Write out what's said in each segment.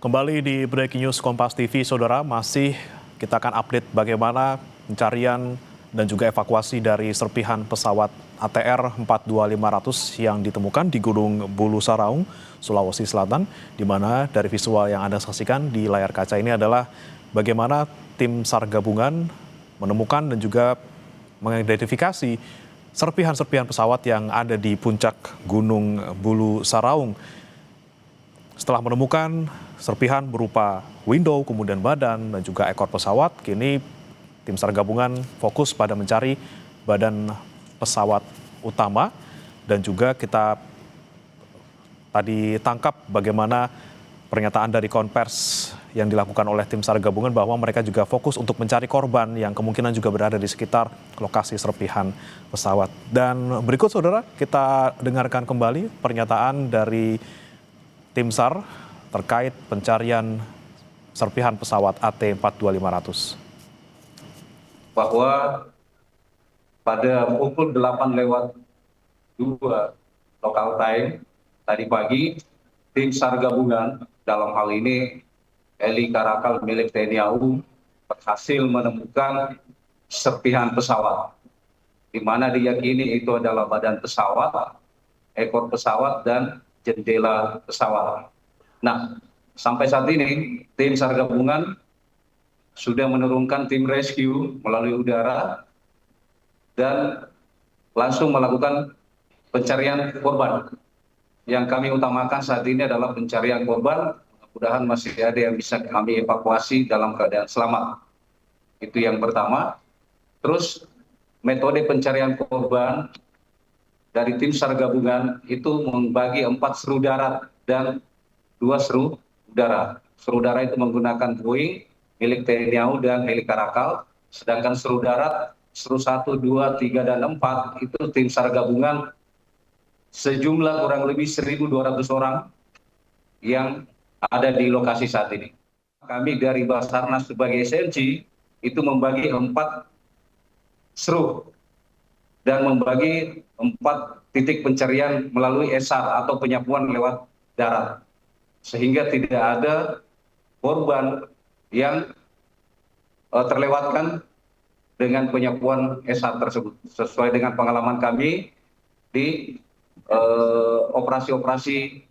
Kembali di Breaking News Kompas TV, Saudara, masih kita akan update bagaimana pencarian dan juga evakuasi dari serpihan pesawat ATR 42500 yang ditemukan di Gunung Bulu Saraung, Sulawesi Selatan, di mana dari visual yang Anda saksikan di layar kaca ini adalah bagaimana tim SAR gabungan menemukan dan juga mengidentifikasi serpihan-serpihan pesawat yang ada di puncak Gunung Bulu Saraung. Setelah menemukan serpihan berupa window, kemudian badan, dan juga ekor pesawat, kini tim SAR gabungan fokus pada mencari badan pesawat utama. Dan juga kita tadi tangkap bagaimana pernyataan dari konvers yang dilakukan oleh tim SAR gabungan bahwa mereka juga fokus untuk mencari korban yang kemungkinan juga berada di sekitar lokasi serpihan pesawat. Dan berikut, Saudara, kita dengarkan kembali pernyataan dari tim SAR terkait pencarian serpihan pesawat AT42500. Bahwa pada pukul 8:02 lokal time tadi pagi, tim SAR gabungan, dalam hal ini heli Karakal milik TNI AU, berhasil menemukan serpihan pesawat, di mana diyakini itu adalah badan pesawat, ekor pesawat, dan jendela pesawat. Nah, sampai saat ini tim SAR gabungan sudah menurunkan tim rescue melalui udara dan langsung melakukan pencarian korban. Yang kami utamakan saat ini adalah pencarian korban. Mudah-mudahan masih ada yang bisa kami evakuasi dalam keadaan selamat. Itu yang pertama. Terus metode pencarian korban dari tim SAR gabungan itu membagi 4 seru darat dan 2 seru udara. Seru udara itu menggunakan Boeing milik TNI AU dan heli Karakal, sedangkan seru darat, seru 1, 2, 3, dan 4 itu tim SAR gabungan sejumlah kurang lebih 1.200 orang yang ada di lokasi saat ini. Kami dari Basarnas sebagai SNC itu membagi 4 seru dan membagi 4 titik pencarian melalui SAR atau penyapuan lewat darat, sehingga tidak ada korban yang terlewatkan dengan penyapuan SAR tersebut, sesuai dengan pengalaman kami di operasi-operasi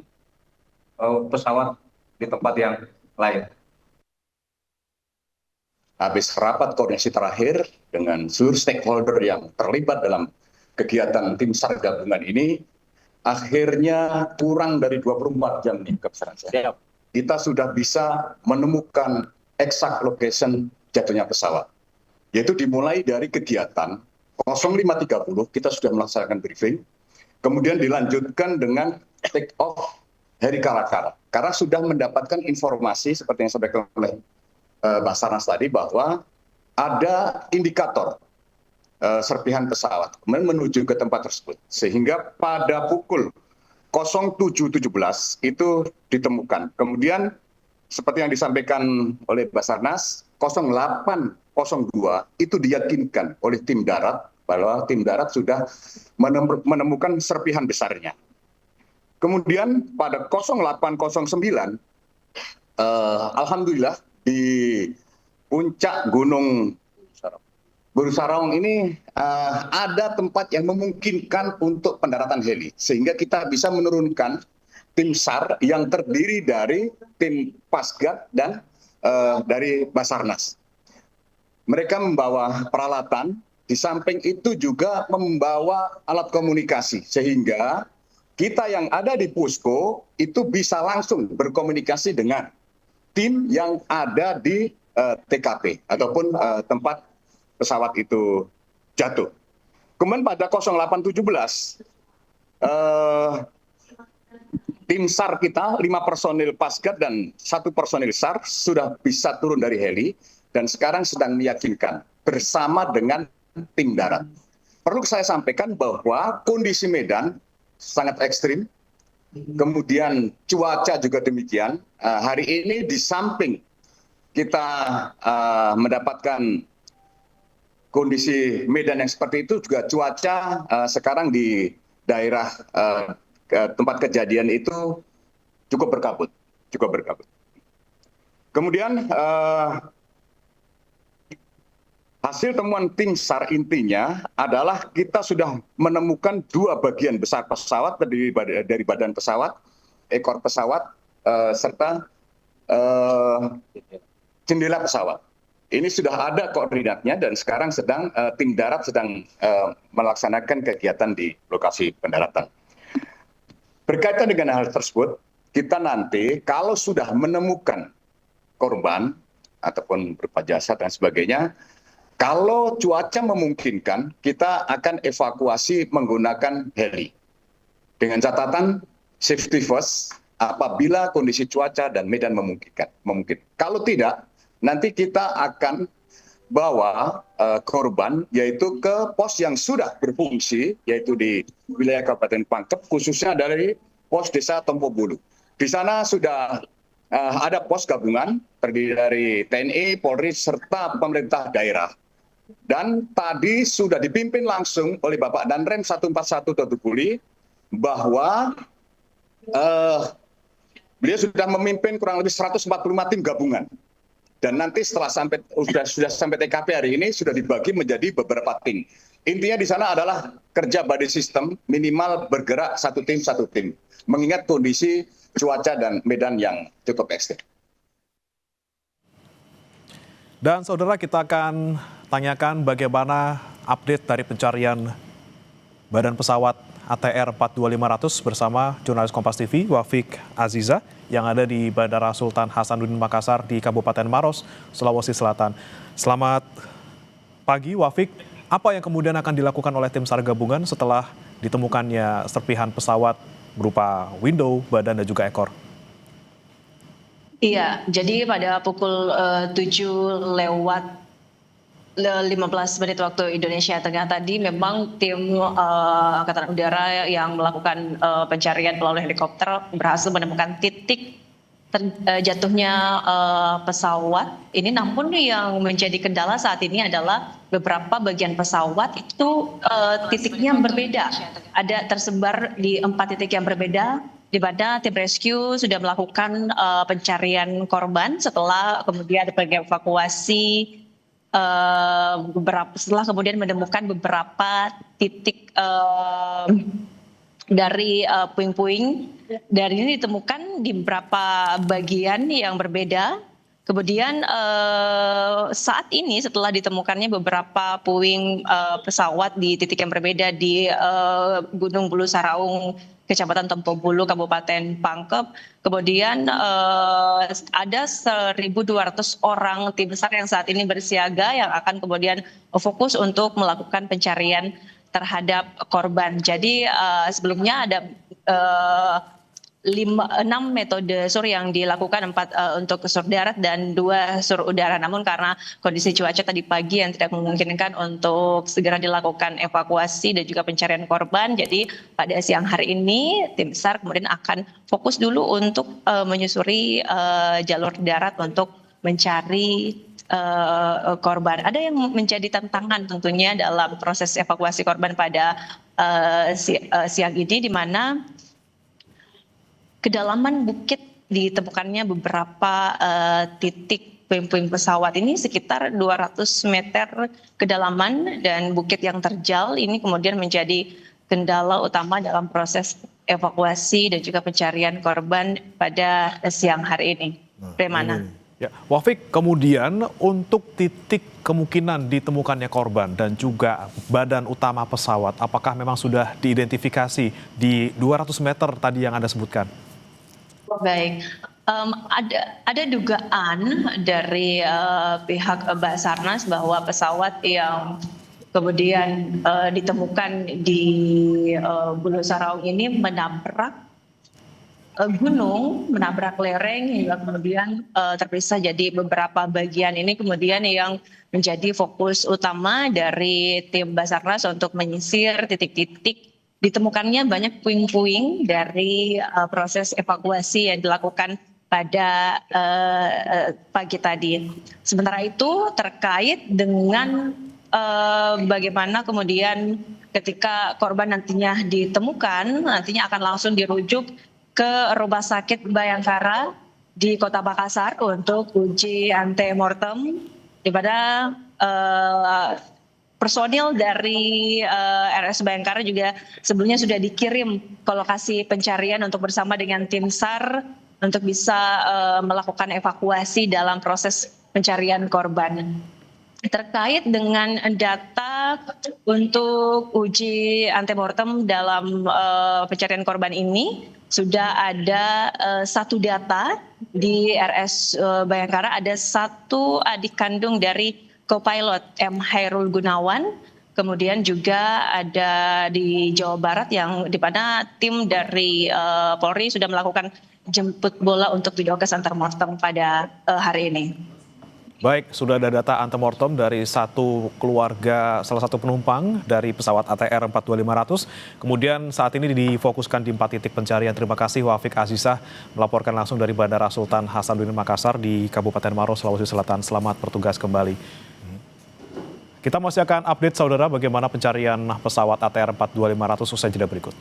pesawat di tempat yang lain. Habis rapat koordinasi terakhir dengan seluruh stakeholder yang terlibat dalam kegiatan tim SAR gabungan ini, akhirnya kurang dari 24 jam nih kebesaran saya. Kita sudah bisa menemukan exact location jatuhnya pesawat. Yaitu dimulai dari kegiatan 05.30 kita sudah melaksanakan briefing, kemudian dilanjutkan dengan take off heli Karakal. Karena sudah mendapatkan informasi seperti yang disampaikan oleh Basarnas tadi bahwa ada indikator serpihan pesawat, kemudian menuju ke tempat tersebut. Sehingga pada pukul 07.17 itu ditemukan. Kemudian seperti yang disampaikan oleh Basarnas, 08.02 itu diyakinkan oleh tim darat bahwa tim darat sudah menemukan serpihan besarnya. Kemudian pada 08.09, alhamdulillah di puncak Gunung Bulu Saraung ini ada tempat yang memungkinkan untuk pendaratan heli, sehingga kita bisa menurunkan tim SAR yang terdiri dari tim Pasgat dan dari Basarnas. Mereka membawa peralatan, di samping itu juga membawa alat komunikasi, sehingga kita yang ada di Pusko itu bisa langsung berkomunikasi dengan tim yang ada di TKP ataupun tempat pesawat itu jatuh. Kemudian pada 08.17 tim SAR kita 5 personil Pasgat dan 1 personil SAR sudah bisa turun dari heli dan sekarang sedang meyakinkan bersama dengan tim darat. Perlu saya sampaikan bahwa kondisi medan sangat ekstrim, kemudian cuaca juga demikian. Hari ini di samping kita mendapatkan kondisi medan yang seperti itu, juga cuaca sekarang di daerah tempat kejadian itu cukup berkabut. Kemudian hasil temuan tim SAR intinya adalah kita sudah menemukan dua bagian besar pesawat dari badan pesawat, ekor pesawat, serta jendela pesawat. Ini sudah ada koordinatnya dan sekarang tim darat sedang melaksanakan kegiatan di lokasi pendaratan. Berkaitan dengan hal tersebut, kita nanti kalau sudah menemukan korban ataupun berupa jasad dan sebagainya, kalau cuaca memungkinkan, kita akan evakuasi menggunakan heli. Dengan catatan safety first apabila kondisi cuaca dan medan memungkinkan. Kalau tidak, nanti kita akan bawa korban yaitu ke pos yang sudah berfungsi, yaitu di wilayah Kabupaten Pangkep, khususnya dari pos desa Tempobulu. Di sana sudah ada pos gabungan terdiri dari TNI, Polri, serta pemerintah daerah. Dan tadi sudah dipimpin langsung oleh Bapak Danrem 141 Totubuli bahwa beliau sudah memimpin kurang lebih 145 tim gabungan. Dan nanti setelah sudah sampai TKP hari ini sudah dibagi menjadi beberapa tim. Intinya di sana adalah kerja body system, minimal bergerak satu tim, mengingat kondisi cuaca dan medan yang cukup ekstrim. Dan saudara, kita akan tanyakan bagaimana update dari pencarian badan pesawat ATR 42500 bersama jurnalis Kompas TV Wafik Aziza yang ada di Bandara Sultan Hasanuddin Makassar di Kabupaten Maros, Sulawesi Selatan. Selamat pagi Wafik, apa yang kemudian akan dilakukan oleh tim SAR gabungan setelah ditemukannya serpihan pesawat berupa window, badan dan juga ekor? Iya, jadi pada pukul 7:15 waktu Indonesia Tengah tadi memang tim Angkatan Udara yang melakukan pencarian melalui helikopter berhasil menemukan titik jatuhnya pesawat ini. Namun yang menjadi kendala saat ini adalah beberapa bagian pesawat itu titiknya berbeda. Ada tersebar di 4 titik yang berbeda, di mana tim rescue sudah melakukan pencarian korban setelah kemudian evakuasi setelah kemudian menemukan beberapa titik dari puing-puing. Dari ini ditemukan di beberapa bagian yang berbeda. Kemudian saat ini setelah ditemukannya beberapa puing pesawat di titik yang berbeda di Gunung Bulu Saraung, Kecamatan Tempobulu, Kabupaten Pangkep. Kemudian ada 1.200 orang tim SAR yang saat ini bersiaga yang akan kemudian fokus untuk melakukan pencarian terhadap korban. Jadi sebelumnya ada 6 metode SUR yang dilakukan, 4 untuk SUR darat dan 2 SUR udara. Namun karena kondisi cuaca tadi pagi yang tidak memungkinkan untuk segera dilakukan evakuasi dan juga pencarian korban, jadi pada siang hari ini tim SAR kemudian akan fokus dulu untuk menyusuri jalur darat untuk mencari korban. Ada yang menjadi tantangan tentunya dalam proses evakuasi korban pada siang ini, di mana kedalaman bukit ditemukannya beberapa titik puing-puing pesawat ini sekitar 200 meter kedalaman, dan bukit yang terjal ini kemudian menjadi kendala utama dalam proses evakuasi dan juga pencarian korban pada siang hari ini. Bagaimana? Ya, Wafik, kemudian untuk titik kemungkinan ditemukannya korban dan juga badan utama pesawat, apakah memang sudah diidentifikasi di 200 meter tadi yang Anda sebutkan? Baik, ada dugaan dari pihak Basarnas bahwa pesawat yang kemudian ditemukan di Bulu Saraung ini menabrak gunung, menabrak lereng hingga kemudian terpisah jadi beberapa bagian. Ini kemudian yang menjadi fokus utama dari tim Basarnas untuk menyisir titik-titik ditemukannya banyak puing-puing dari proses evakuasi yang dilakukan pada pagi tadi. Sementara itu terkait dengan bagaimana kemudian ketika korban nantinya ditemukan, nantinya akan langsung dirujuk ke Rumah Sakit Bayangkara di Kota Makassar untuk uji antemortem, di mana personil dari RS Bayangkara juga sebelumnya sudah dikirim ke lokasi pencarian untuk bersama dengan tim SAR untuk bisa melakukan evakuasi dalam proses pencarian korban. Terkait dengan data untuk uji antemortem dalam pencarian korban ini, sudah ada satu data di RS Bayangkara, ada satu adik kandung dari co-pilot M. Hairul Gunawan, kemudian juga ada di Jawa Barat yang di mana tim dari Polri sudah melakukan jemput bola untuk didokes antemortem pada hari ini. Baik, sudah ada data antemortem dari satu keluarga, salah satu penumpang dari pesawat ATR 42500. Kemudian saat ini difokuskan di 4 titik pencarian. Terima kasih Wafiq Azizah melaporkan langsung dari Bandara Sultan Hasanuddin Makassar di Kabupaten Maros, Sulawesi Selatan. Selamat bertugas kembali. Kita masih akan update saudara bagaimana pencarian pesawat ATR 42500 usai jeda berikut.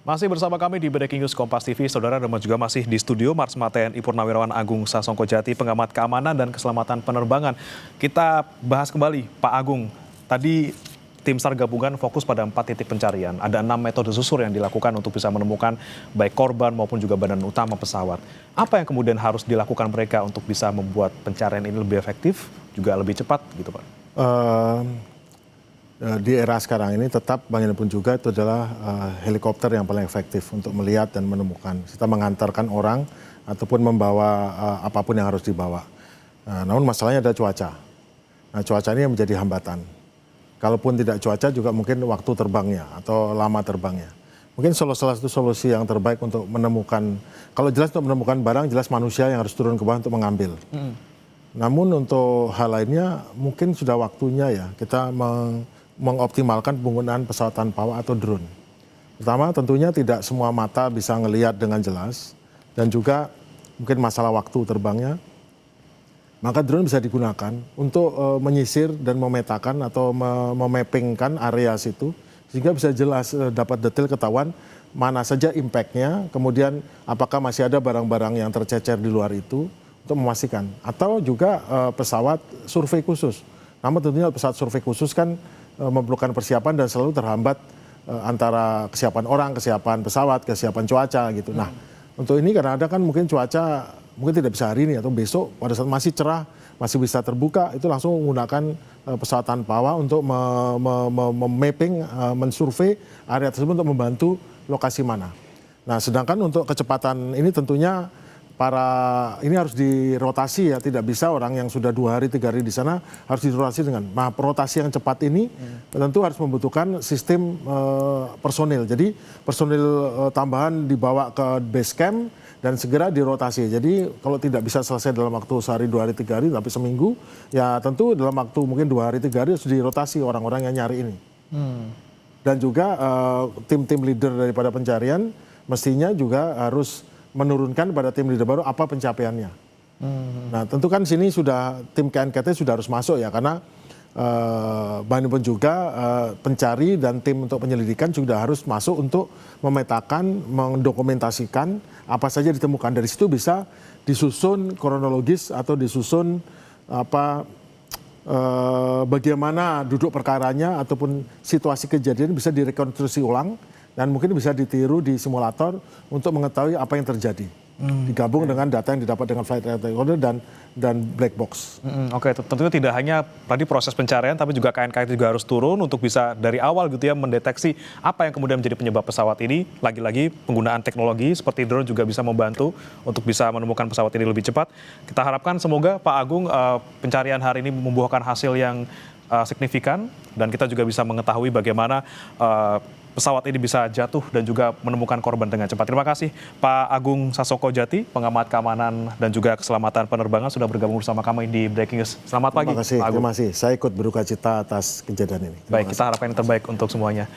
Masih bersama kami di Breaking News Kompas TV, saudara, dan juga masih di studio Marsma TNI Purnawirawan Agung Sasongkojati, pengamat keamanan dan keselamatan penerbangan. Kita bahas kembali, Pak Agung. Tadi tim SAR gabungan fokus pada 4 titik pencarian. Ada 6 metode susur yang dilakukan untuk bisa menemukan baik korban maupun juga badan utama pesawat. Apa yang kemudian harus dilakukan mereka untuk bisa membuat pencarian ini lebih efektif, juga lebih cepat gitu, Pak? Di era sekarang ini tetap bagaimanapun juga itu adalah helikopter yang paling efektif untuk melihat dan menemukan. Kita mengantarkan orang ataupun membawa apapun yang harus dibawa. Namun masalahnya ada cuaca. Nah, cuaca ini yang menjadi hambatan. Kalaupun tidak cuaca juga mungkin waktu terbangnya atau lama terbangnya. Mungkin salah satu solusi yang terbaik untuk menemukan, kalau jelas untuk menemukan barang, jelas manusia yang harus turun ke bawah untuk mengambil. Namun untuk hal lainnya mungkin sudah waktunya ya kita mengoptimalkan penggunaan pesawat tanpa awak atau drone. Pertama tentunya tidak semua mata bisa melihat dengan jelas dan juga mungkin masalah waktu terbangnya. Maka drone bisa digunakan untuk menyisir dan memetakan atau memappingkan area situ sehingga bisa jelas dapat detail ketahuan mana saja impact-nya, kemudian apakah masih ada barang-barang yang tercecer di luar itu untuk memastikan. Atau juga pesawat survei khusus. Namun tentunya pesawat survei khusus kan memerlukan persiapan dan selalu terhambat antara kesiapan orang, kesiapan pesawat, kesiapan cuaca gitu. Nah, untuk ini kadang-kadang kan mungkin cuaca mungkin tidak bisa hari ini atau besok pada saat masih cerah, masih bisa terbuka, itu langsung menggunakan pesawat tanpa awak untuk memapping, mensurvei area tersebut untuk membantu lokasi mana. Nah, sedangkan untuk kecepatan ini tentunya ini harus dirotasi ya, tidak bisa orang yang sudah 2 hari 3 hari di sana harus dirotasi dengan. Nah, rotasi yang cepat ini tentu harus membutuhkan sistem personil. Jadi personil tambahan dibawa ke base camp dan segera dirotasi. Jadi kalau tidak bisa selesai dalam waktu sehari 2 hari 3 hari tapi seminggu, ya tentu dalam waktu mungkin 2 hari 3 hari harus dirotasi orang-orang yang nyari ini. Dan juga tim-tim leader daripada pencarian mestinya juga harus menurunkan pada tim leader baru apa pencapaiannya. Nah tentu kan sini sudah tim KNKT sudah harus masuk ya, karena bagaimanapun juga pencari dan tim untuk penyelidikan sudah harus masuk untuk memetakan, mendokumentasikan apa saja ditemukan. Dari situ bisa disusun kronologis atau disusun bagaimana duduk perkaranya ataupun situasi kejadian bisa direkonstruksi ulang. Dan mungkin bisa ditiru di simulator untuk mengetahui apa yang terjadi. Digabung dengan data yang didapat dengan flight recorder dan black box. Oke, tentunya tidak hanya tadi proses pencarian, tapi juga KNKT juga harus turun untuk bisa dari awal gitu ya mendeteksi apa yang kemudian menjadi penyebab pesawat ini. Lagi-lagi penggunaan teknologi seperti drone juga bisa membantu untuk bisa menemukan pesawat ini lebih cepat. Kita harapkan semoga Pak Agung pencarian hari ini membuahkan hasil yang signifikan dan kita juga bisa mengetahui bagaimana pesawat ini bisa jatuh dan juga menemukan korban dengan cepat. Terima kasih Pak Agung Sasongkojati, pengamat keamanan dan juga keselamatan penerbangan sudah bergabung bersama kami di Breaking News. Selamat pagi. Terima kasih, Pak Agung. Terima kasih. Saya ikut berduka cita atas kejadian ini. Baik, kita harapkan yang terbaik untuk semuanya.